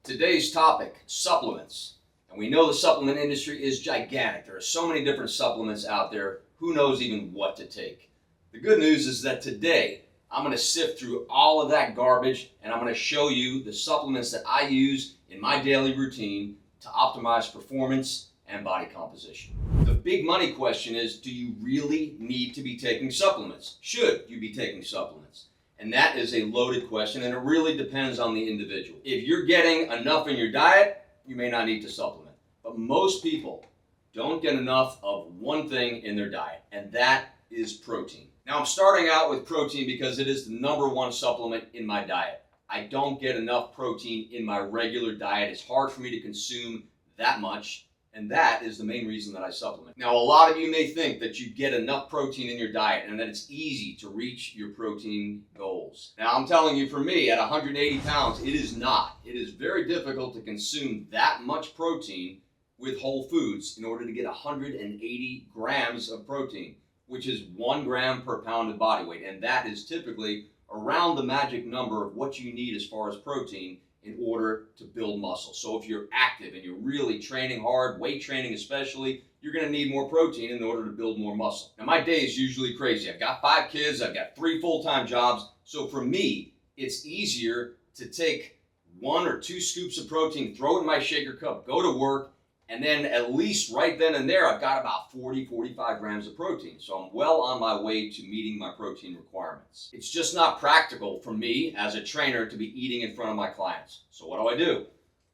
Today's topic, supplements. And we know the supplement industry is gigantic. There are so many different supplements out there. Who knows even what to take? The good news is that today I'm going to sift through all of that garbage and I'm going to show you the supplements that I use in my daily routine to optimize performance and body composition. The big money question is, do you really need to be taking supplements? Should you be taking supplements? And that is a loaded question, and it really depends on the individual. If you're getting enough in your diet, you may not need to supplement. But most people don't get enough of one thing in their diet, and that is protein. Now, I'm starting out with protein because it is the number one supplement in my diet. I don't get enough protein in my regular diet. It's hard for me to consume that much. And that is the main reason that I supplement. Now, a lot of you may think that you get enough protein in your diet and that it's easy to reach your protein goals. Now, I'm telling you, for me, at 180 pounds, it is not. It is very difficult to consume that much protein with whole foods in order to get 180 grams of protein, which is 1 gram per pound of body weight. And that is typically around the magic number of what you need as far as protein in order to build muscle. So if you're active and you're really training hard, weight training especially, you're going to need more protein in order to build more muscle. Now, my day is usually crazy. I've got 5 kids, I've got 3 full-time jobs. So for me, it's easier to take 1 or 2 scoops of protein, throw it in my shaker cup, go to work, and then at least right then and there, I've got about 45 grams of protein. So I'm well on my way to meeting my protein requirements. It's just not practical for me as a trainer to be eating in front of my clients. So what do?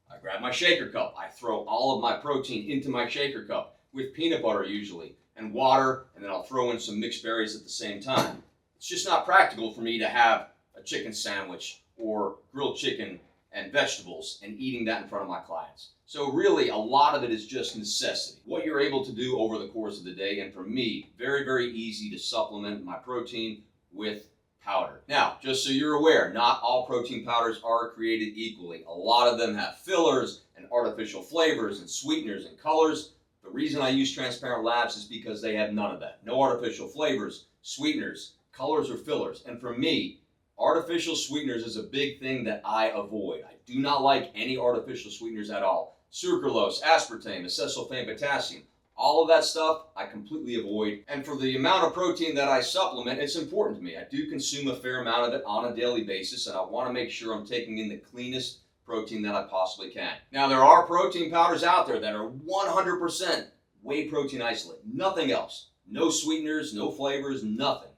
I grab my shaker cup. I throw all of my protein into my shaker cup with peanut butter usually and water, and then I'll throw in some mixed berries at the same time. It's just not practical for me to have a chicken sandwich or grilled chicken and vegetables and eating that in front of my clients. So really, a lot of it is just necessity. What you're able to do over the course of the day, and for me, very, very easy to supplement my protein with powder. Now, just so you're aware, not all protein powders are created equally. A lot of them have fillers and artificial flavors and sweeteners and colors. The reason I use Transparent Labs is because they have none of that. No artificial flavors, sweeteners, colors, or fillers. And for me, artificial sweeteners is a big thing that I avoid. I do not like any artificial sweeteners at all. Sucralose, aspartame, acesulfame, potassium, all of that stuff I completely avoid. And for the amount of protein that I supplement, it's important to me. I do consume a fair amount of it on a daily basis, and I want to make sure I'm taking in the cleanest protein that I possibly can. Now, there are protein powders out there that are 100% whey protein isolate, nothing else. No sweeteners, no flavors, nothing.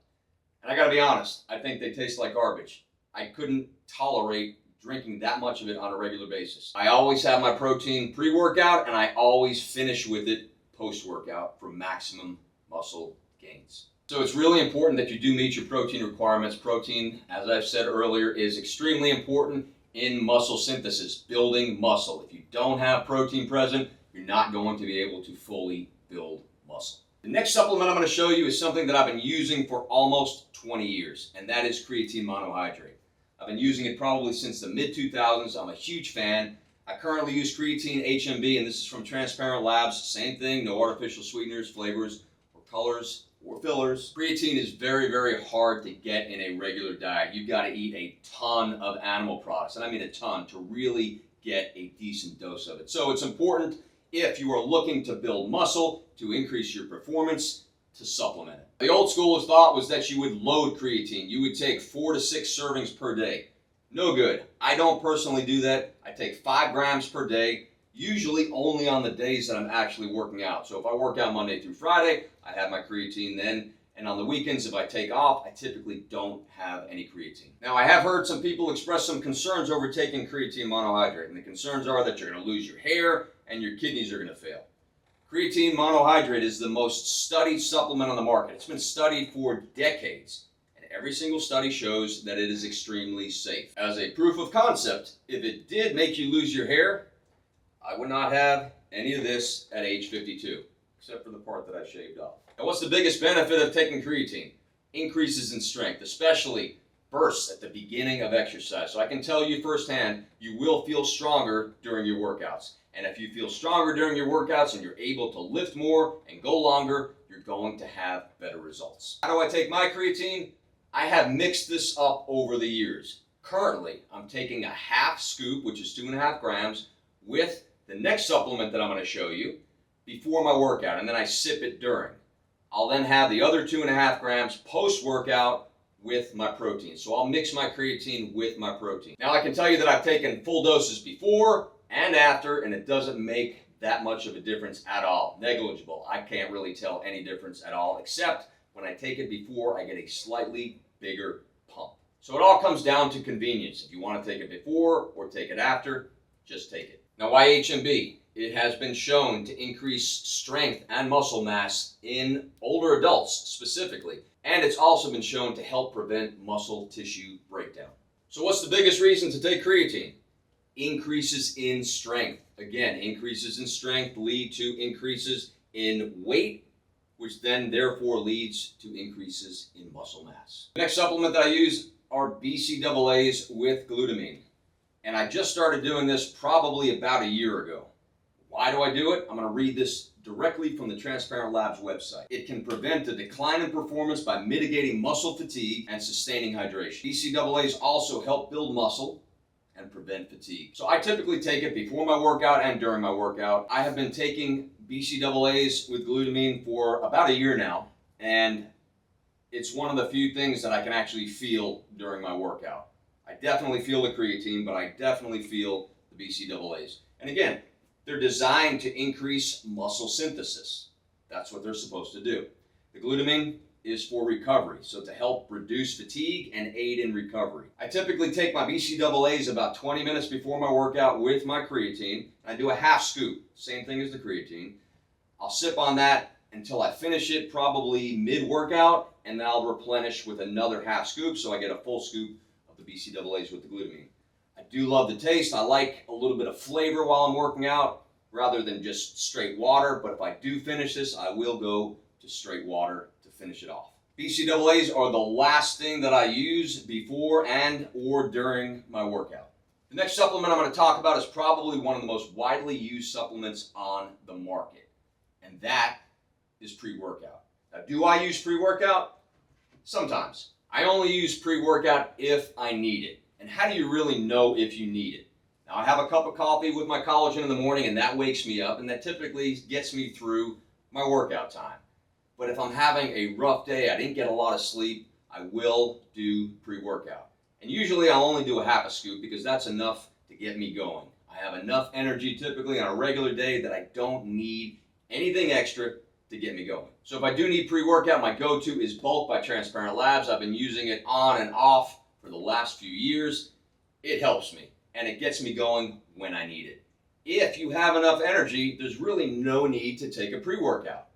And I gotta be honest, I think they taste like garbage. I couldn't tolerate drinking that much of it on a regular basis. I always have my protein pre-workout, and I always finish with it post-workout for maximum muscle gains. So it's really important that you do meet your protein requirements. Protein, as I've said earlier, is extremely important in muscle synthesis, building muscle. If you don't have protein present, you're not going to be able to fully build muscle. The next supplement I'm going to show you is something that I've been using for almost 20 years, and that is creatine monohydrate. I've been using it probably since the mid-2000s. I'm a huge fan. I currently use Creatine HMB, and this is from Transparent Labs. Same thing, no artificial sweeteners, flavors, or colors, or fillers. Creatine is very, very hard to get in a regular diet. You've got to eat a ton of animal products, and I mean a ton, to really get a decent dose of it. So it's important, if you are looking to build muscle, to increase your performance, to supplement it. The old school of thought was that you would load creatine. You would take 4 to 6 servings per day. No good. I don't personally do that. I take 5 grams per day, usually only on the days that I'm actually working out. So if I work out Monday through Friday, I have my creatine then. And on the weekends, if I take off, I typically don't have any creatine. Now, I have heard some people express some concerns over taking creatine monohydrate. And the concerns are that you're going to lose your hair and your kidneys are going to fail. Creatine monohydrate is the most studied supplement on the market. It's been studied for decades, and every single study shows that it is extremely safe. As a proof of concept, if it did make you lose your hair, I would not have any of this at age 52, except for the part that I shaved off. Now, what's the biggest benefit of taking creatine? Increases in strength, especially bursts at the beginning of exercise. So I can tell you firsthand, you will feel stronger during your workouts. And if you feel stronger during your workouts and you're able to lift more and go longer, you're going to have better results. How do I take my creatine? I have mixed this up over the years. Currently, I'm taking a half scoop, which is 2.5 grams, with the next supplement that I'm going to show you before my workout, and then I sip it during. I'll then have the other 2.5 grams post-workout with my protein. So I'll mix my creatine with my protein. Now I can tell you that I've taken full doses before and after, and it doesn't make that much of a difference at all. Negligible. I can't really tell any difference at all, except when I take it before, I get a slightly bigger pump. So it all comes down to convenience. If you want to take it before or take it after, just take it. Now, why HMB? It has been shown to increase strength and muscle mass in older adults specifically, and it's also been shown to help prevent muscle tissue breakdown. So what's the biggest reason to take creatine? Increases in strength. Again, increases in strength lead to increases in weight, which then therefore leads to increases in muscle mass. The next supplement that I use are BCAAs with glutamine. And I just started doing this probably about a year ago. Why do I do it? I'm going to read this directly from the Transparent Labs website. It can prevent a decline in performance by mitigating muscle fatigue and sustaining hydration. BCAAs also help build muscle and prevent fatigue. So I typically take it before my workout and during my workout. I have been taking BCAAs with glutamine for about a year now, and it's one of the few things that I can actually feel during my workout. I definitely feel the creatine, but I definitely feel the BCAAs. And again, they're designed to increase muscle synthesis. That's what they're supposed to do. The glutamine is for recovery, so to help reduce fatigue and aid in recovery. I typically take my BCAAs about 20 minutes before my workout with my creatine. I do a half scoop, same thing as the creatine. I'll sip on that until I finish it, probably mid-workout, and then I'll replenish with another half scoop, so I get a full scoop of the BCAAs with the glutamine. I do love the taste. I like a little bit of flavor while I'm working out rather than just straight water, but if I do finish this, I will go to straight water to finish it off. BCAAs are the last thing that I use before and or during my workout. The next supplement I'm going to talk about is probably one of the most widely used supplements on the market, and that is pre-workout. Now, do I use pre-workout? Sometimes. I only use pre-workout if I need it. And how do you really know if you need it? Now, I have a cup of coffee with my collagen in the morning, and that wakes me up, and that typically gets me through my workout time. But if I'm having a rough day, I didn't get a lot of sleep, I will do pre-workout. And usually I'll only do a half a scoop because that's enough to get me going. I have enough energy typically on a regular day that I don't need anything extra to get me going. So if I do need pre-workout, my go-to is Bulk by Transparent Labs. I've been using it on and off for the last few years. It helps me, and it gets me going when I need it. If you have enough energy, there's really no need to take a pre-workout.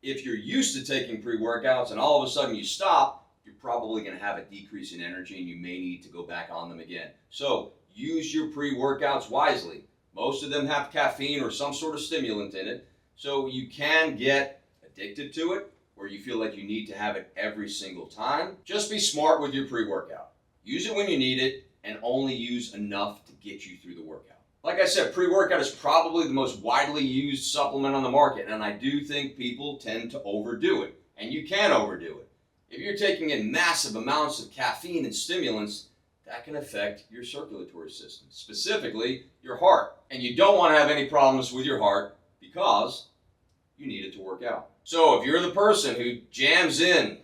If you're used to taking pre-workouts and all of a sudden you stop, you're probably going to have a decrease in energy and you may need to go back on them again. So use your pre-workouts wisely. Most of them have caffeine or some sort of stimulant in it, so you can get addicted to it or you feel like you need to have it every single time. Just be smart with your pre-workout. Use it when you need it and only use enough to get you through the workout. Like I said, pre-workout is probably the most widely used supplement on the market, and I do think people tend to overdo it, and you can overdo it. If you're taking in massive amounts of caffeine and stimulants, that can affect your circulatory system, specifically your heart. And you don't want to have any problems with your heart because you need it to work out. So if you're the person who jams in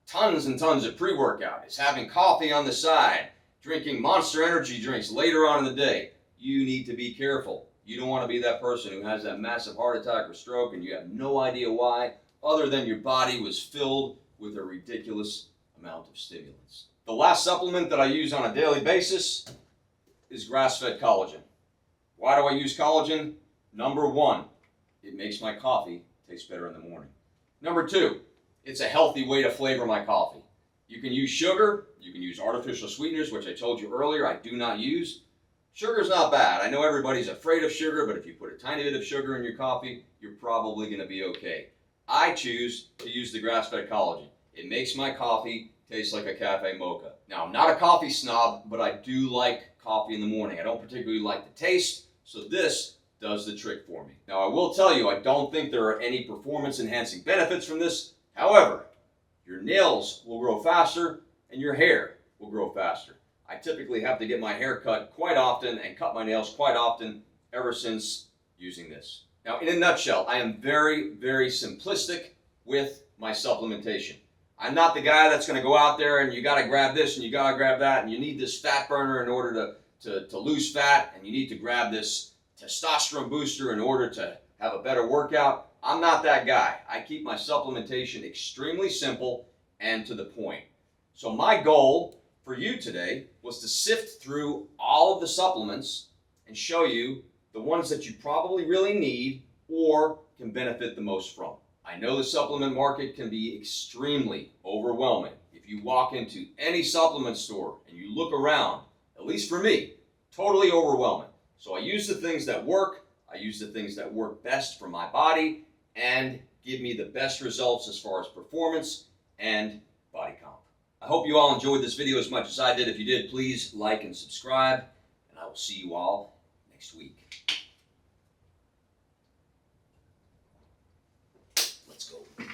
tons and tons of pre-workout, is having coffee on the side, drinking Monster energy drinks later on in the day, you need to be careful. You don't want to be that person who has that massive heart attack or stroke and you have no idea why, other than your body was filled with a ridiculous amount of stimulants. The last supplement that I use on a daily basis is grass-fed collagen. Why do I use collagen? Number one, it makes my coffee taste better in the morning. Number two, it's a healthy way to flavor my coffee. You can use sugar, you can use artificial sweeteners, which I told you earlier I do not use. Sugar's not bad. I know everybody's afraid of sugar, but if you put a tiny bit of sugar in your coffee, you're probably going to be okay. I choose to use the grass-fed collagen. It makes my coffee taste like a cafe mocha. Now, I'm not a coffee snob, but I do like coffee in the morning. I don't particularly like the taste, so this does the trick for me. Now, I will tell you, I don't think there are any performance-enhancing benefits from this. However, your nails will grow faster and your hair will grow faster. I typically have to get my hair cut quite often and cut my nails quite often ever since using this. Now, in a nutshell, I am very, very simplistic with my supplementation. I'm not the guy that's going to go out there and you got to grab this and you got to grab that and you need this fat burner in order to lose fat and you need to grab this testosterone booster in order to have a better workout. I'm not that guy. I keep my supplementation extremely simple and to the point. So my goal for you today was to sift through all of the supplements and show you the ones that you probably really need or can benefit the most from. I know the supplement market can be extremely overwhelming. If you walk into any supplement store and you look around, at least for me, totally overwhelming. So I use the things that work, I use the things that work best for my body and give me the best results as far as performance and body comp. I hope you all enjoyed this video as much as I did. If you did, please like and subscribe, and I will see you all next week. Let's go.